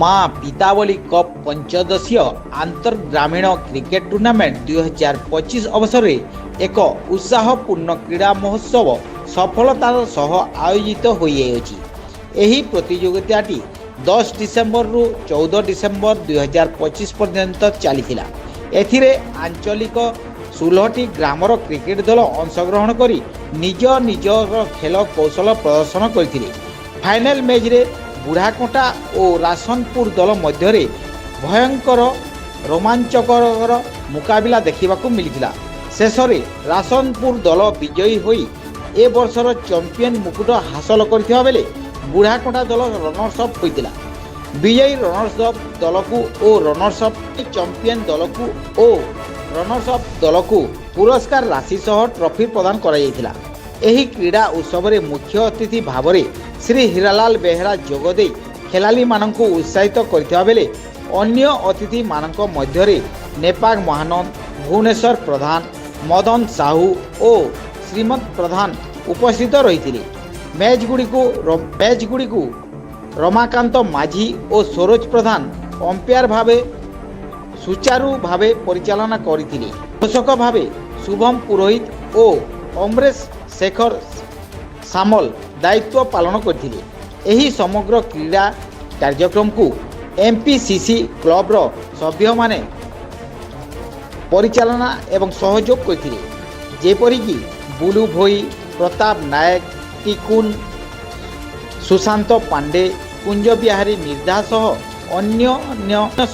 ମା ପିତାବଳୀ cup ପଞ୍ଚଦଶୀୟ ଆନ୍ତର୍ଗ୍ରାମୀଣ cricket tournament 2025 ଅବସରରେ ଏକ ଉତ୍ସାହପୂର୍ଣ୍ଣ କ୍ରୀଡ଼ା ମହୋତ୍ସବ ସଫଳତାର ସହ ଆୟୋଜିତ ହୋଇଯାଇଛି। ଏହି ପ୍ରତିଯୋଗିତାଟି 10 ଡିସେମ୍ବରରୁ 14 ଡିସେମ୍ବର 2025 ପର୍ଯ୍ୟନ୍ତ ଚାଲିଥିଲା। ଏଥିରେ ଆଞ୍ଚଳିକ 16ଟି ଗ୍ରାମର କ୍ରିକେଟ ଦଳ ଅଂଶଗ୍ରହଣ କରି ନିଜ ନିଜର ଖେଳ କୌଶଳ ପ୍ରଦର୍ଶନ କରିଥିଲେ। ଫାଇନାଲ ମ୍ୟାଚ୍ରେ ବୁଢ଼ାକଣ୍ଟା ଓ ରାସନପୁର ଦଳ ମଧ୍ୟରେ ଭୟଙ୍କର ରୋମାଞ୍ଚକର ମୁକାବିଲା ଦେଖିବାକୁ ମିଳିଥିଲା। ଶେଷରେ ରାସନପୁର ଦଳ ବିଜୟୀ ହୋଇ ଏ ବର୍ଷର ଚମ୍ପିଆନ ମୁକୁଟ ହାସଲ କରିଥିବା ବେଳେ ବୁଢ଼ାକଣ୍ଟା ଦଳ ରନର୍ସ ଅପ୍ ହୋଇଥିଲା। ବିଜୟୀ ରନର୍ସ ଅପ୍ ଦଳକୁ ଓ ରନର୍ସ ଅପ୍ ଚମ୍ପିଆନ ଦଳକୁ ଓ ରନର୍ସ ଅପ୍ ଦଳକୁ ପୁରସ୍କାର ରାଶି ସହ ଟ୍ରଫି ପ୍ରଦାନ କରାଯାଇଥିଲା। ଏହି କ୍ରୀଡ଼ା ଉତ୍ସବରେ ମୁଖ୍ୟ ଅତିଥି ଭାବରେ ଶ୍ରୀ ହୀରାଲାଲ ବେହେରା ଯୋଗଦେଇ ଖେଳାଳିମାନଙ୍କୁ ଉତ୍ସାହିତ କରିଥିବା ବେଳେ ଅନ୍ୟ ଅତିଥିମାନଙ୍କ ମଧ୍ୟରେ ନେପାଳ ମହାନନ୍ଦ, ଭୁବନେଶ୍ୱର ପ୍ରଧାନ, ମଦନ ସାହୁ ଓ ଶ୍ରୀମନ୍ତ ପ୍ରଧାନ ଉପସ୍ଥିତ ରହିଥିଲେ। ମ୍ୟାଚ୍ଗୁଡ଼ିକୁ ରମାକାନ୍ତ ମାଝୀ ଓ ସରୋଜ ପ୍ରଧାନ ଅମ୍ପାୟାର ଭାବେ ସୁଚାରୁ ଭାବେ ପରିଚାଳନା କରିଥିଲେ। ଦର୍ଶକ ଭାବେ ଶୁଭମ ପୁରୋହିତ ଓ ଅମରେଶ ଶେଖର ସାମଲ ଦାୟିତ୍ୱ ପାଳନ କରିଥିଲେ। ଏହି ସମଗ୍ର କ୍ରୀଡ଼ା କାର୍ଯ୍ୟକ୍ରମକୁ MPCC କ୍ଲବର ସଭ୍ୟମାନେ ପରିଚାଳନା ଏବଂ ସହଯୋଗ କରିଥିଲେ, ଯେପରିକି ବୁଲୁ ଭୋଇ, ପ୍ରତାପ ନାୟକ, ଟିକୁନ, ସୁଶାନ୍ତ ପାଣ୍ଡେ, କୁଞ୍ଜ ବିହାରୀ ମିର୍ଦ୍ଧା ସହ ଅନ୍ୟ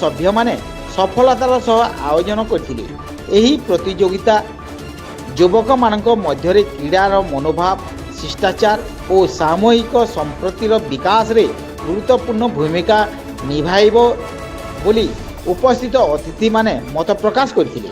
ସଭ୍ୟମାନେ ସଫଳତାର ସହ ଆୟୋଜନ କରିଥିଲେ। ଏହି ପ୍ରତିଯୋଗିତା ଯୁବକମାନଙ୍କ ମଧ୍ୟରେ କ୍ରୀଡ଼ାର ମନୋଭାବ, ଶିଷ୍ଟାଚାର ଓ ସାମୂହିକ ସମ୍ପ୍ରତିର ବିକାଶରେ ଗୁରୁତ୍ୱପୂର୍ଣ୍ଣ ଭୂମିକା ନିଭାଇବ ବୋଲି ଉପସ୍ଥିତ ଅତିଥିମାନେ ମତ ପ୍ରକାଶ କରିଥିଲେ।